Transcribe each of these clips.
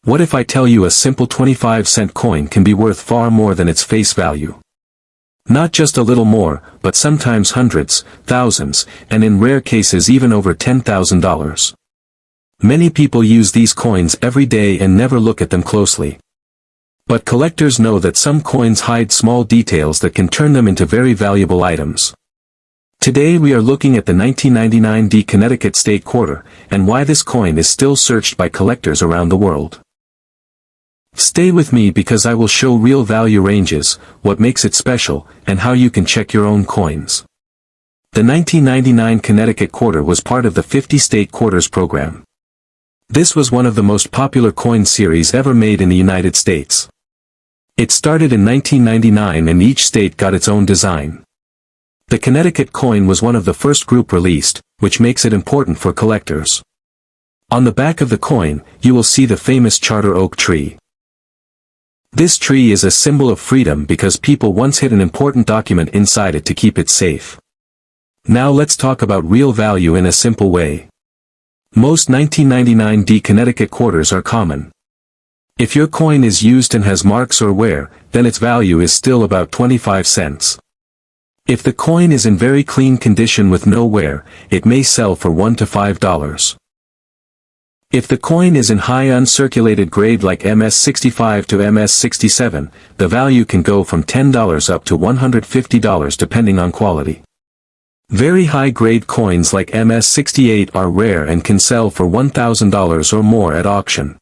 What if I tell you a simple 25-cent coin can be worth far more than its face value? Not just a little more, but sometimes hundreds, thousands, and in rare cases even over $10,000. Many people use these coins every day and never look at them closely. But collectors know that some coins hide small details that can turn them into very valuable items. Today we are looking at the 1999 Connecticut State Quarter, and why this coin is still searched by collectors around the world. Stay with me because I will show real value ranges, what makes it special, and how you can check your own coins. The 1999 Connecticut Quarter was part of the 50 State Quarters program. This was one of the most popular coin series ever made in the United States. It started in 1999 and each state got its own design. The Connecticut coin was one of the first group released, which makes it important for collectors. On the back of the coin, you will see the famous charter oak tree. This tree is a symbol of freedom because people once hid an important document inside it to keep it safe. Now let's talk about real value in a simple way. Most 1999 Connecticut quarters are common. If your coin is used and has marks or wear, then its value is still about 25 cents. If the coin is in very clean condition with no wear, it may sell for $1 to $5. If the coin is in high uncirculated grade like MS-65 to MS-67, the value can go from $10 up to $150 depending on quality. Very high-grade coins like MS-68 are rare and can sell for $1,000 or more at auction.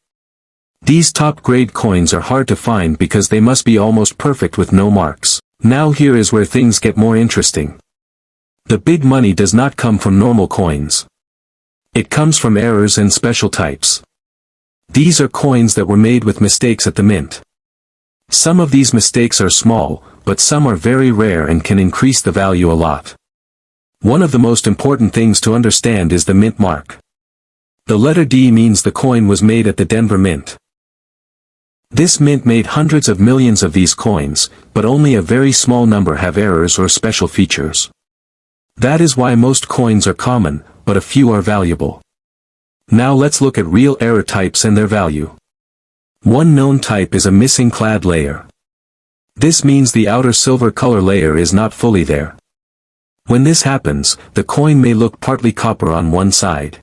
These top-grade coins are hard to find because they must be almost perfect with no marks. Now here is where things get more interesting. The big money does not come from normal coins. It comes from errors and special types. These are coins that were made with mistakes at the mint. Some of these mistakes are small, but some are very rare and can increase the value a lot. One of the most important things to understand is the mint mark. The letter D means the coin was made at the Denver Mint. This mint made hundreds of millions of these coins, but only a very small number have errors or special features. That is why most coins are common, but a few are valuable. Now let's look at real error types and their value. One known type is a missing clad layer. This means the outer silver color layer is not fully there. When this happens, the coin may look partly copper on one side.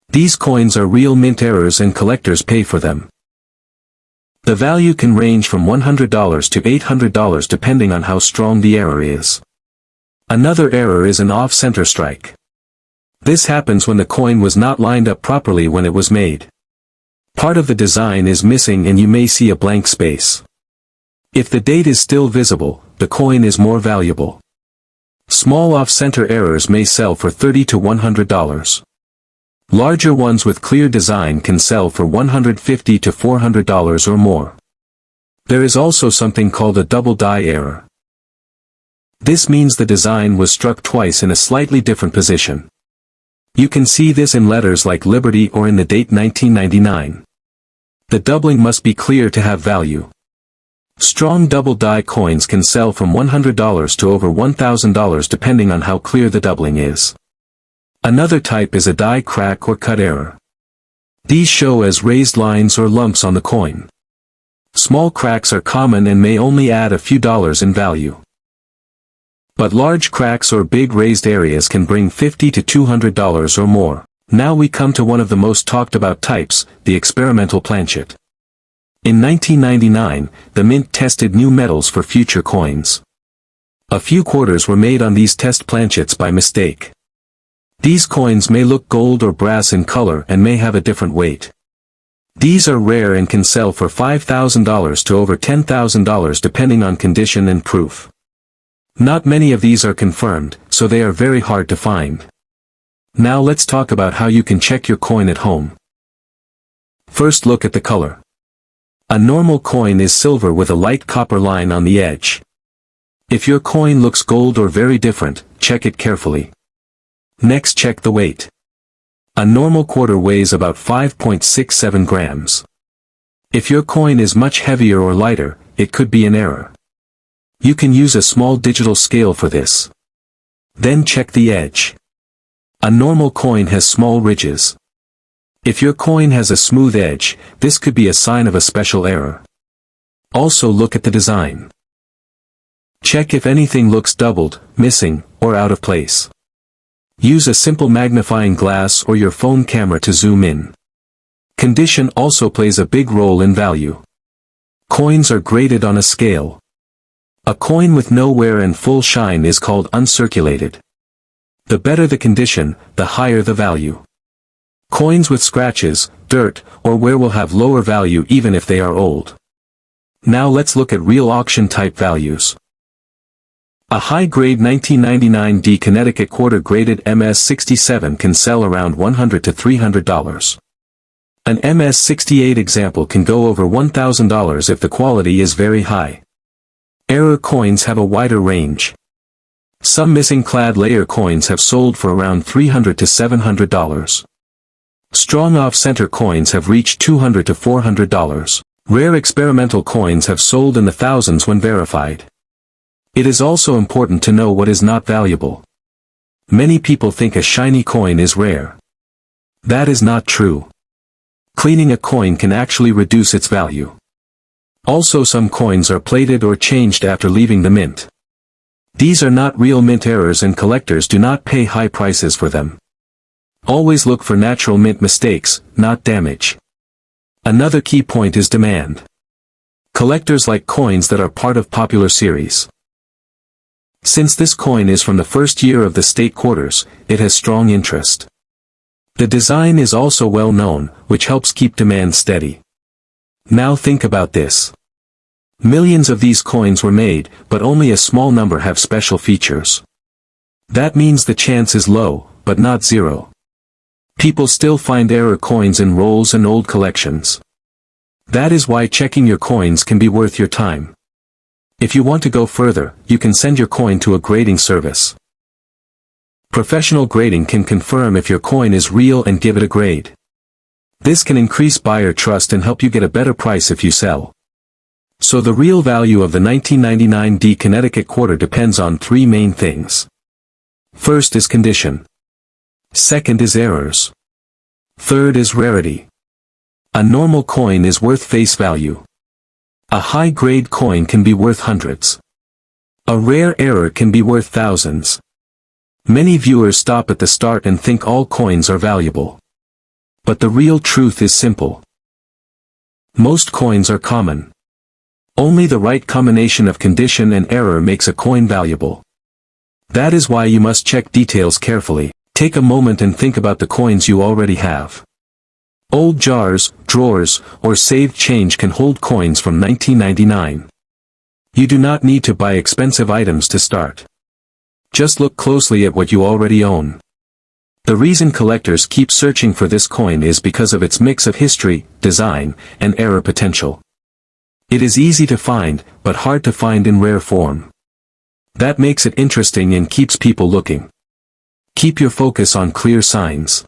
These coins are real mint errors and collectors pay for them. The value can range from $100 to $800 depending on how strong the error is. Another error is an off-center strike. This happens when the coin was not lined up properly when it was made. Part of the design is missing and you may see a blank space. If the date is still visible, the coin is more valuable. Small off-center errors may sell for $30 to $100. Larger ones with clear design can sell for $150 to $400 or more. There is also something called a double die error. This means the design was struck twice in a slightly different position. You can see this in letters like Liberty or in the date 1999. The doubling must be clear to have value. Strong double die coins can sell from $100 to over $1,000 depending on how clear the doubling is. Another type is a die crack or cut error. These show as raised lines or lumps on the coin. Small cracks are common and may only add a few dollars in value. But large cracks or big raised areas can bring $50 to $200 or more. Now we come to one of the most talked about types, the experimental planchet. In 1999, the mint tested new metals for future coins. A few quarters were made on these test planchets by mistake. These coins may look gold or brass in color and may have a different weight. These are rare and can sell for $5,000 to over $10,000 depending on condition and proof. Not many of these are confirmed, so they are very hard to find. Now let's talk about how you can check your coin at home. First look at the color. A normal coin is silver with a light copper line on the edge. If your coin looks gold or very different, check it carefully. Next check the weight. A normal quarter weighs about 5.67 grams. If your coin is much heavier or lighter, it could be an error. You can use a small digital scale for this. Then check the edge. A normal coin has small ridges. If your coin has a smooth edge, this could be a sign of a special error. Also look at the design. Check if anything looks doubled, missing, or out of place. Use a simple magnifying glass or your phone camera to zoom in. Condition also plays a big role in value. Coins are graded on a scale. A coin with no wear and full shine is called uncirculated. The better the condition, the higher the value. Coins with scratches, dirt, or wear will have lower value even if they are old. Now let's look at real auction type values. A high-grade 1999 D Connecticut quarter-graded MS-67 can sell around $100 to $300. An MS-68 example can go over $1,000 if the quality is very high. Error coins have a wider range. Some missing clad layer coins have sold for around $300 to $700. Strong off-center coins have reached $200 to $400. Rare experimental coins have sold in the thousands when verified. It is also important to know what is not valuable. Many people think a shiny coin is rare. That is not true. Cleaning a coin can actually reduce its value. Also, some coins are plated or changed after leaving the mint. These are not real mint errors and collectors do not pay high prices for them. Always look for natural mint mistakes, not damage. Another key point is demand. Collectors like coins that are part of popular series. Since this coin is from the first year of the state quarters, it has strong interest. The design is also well known, which helps keep demand steady. Now think about this. Millions of these coins were made, but only a small number have special features. That means the chance is low, but not zero. People still find error coins in rolls and old collections. That is why checking your coins can be worth your time. If you want to go further, you can send your coin to a grading service. Professional grading can confirm if your coin is real and give it a grade. This can increase buyer trust and help you get a better price if you sell. So the real value of the 1999 D Connecticut quarter depends on three main things. First is condition. Second is errors. Third is rarity. A normal coin is worth face value. A high-grade coin can be worth hundreds. A rare error can be worth thousands. Many viewers stop at the start and think all coins are valuable. But the real truth is simple. Most coins are common. Only the right combination of condition and error makes a coin valuable. That is why you must check details carefully. Take a moment and think about the coins you already have. Old jars, drawers, or saved change can hold coins from 1999. You do not need to buy expensive items to start. Just look closely at what you already own. The reason collectors keep searching for this coin is because of its mix of history, design, and error potential. It is easy to find, but hard to find in rare form. That makes it interesting and keeps people looking. Keep your focus on clear signs.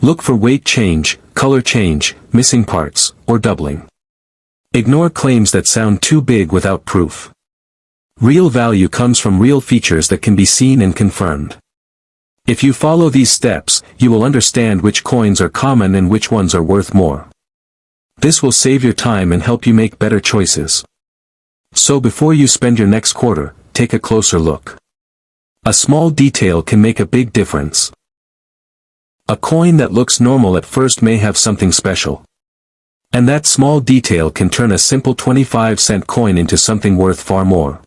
Look for weight change, color change, missing parts, or doubling. Ignore claims that sound too big without proof. Real value comes from real features that can be seen and confirmed. If you follow these steps, you will understand which coins are common and which ones are worth more. This will save your time and help you make better choices. So before you spend your next quarter, take a closer look. A small detail can make a big difference. A coin that looks normal at first may have something special. And that small detail can turn a simple 25-cent coin into something worth far more.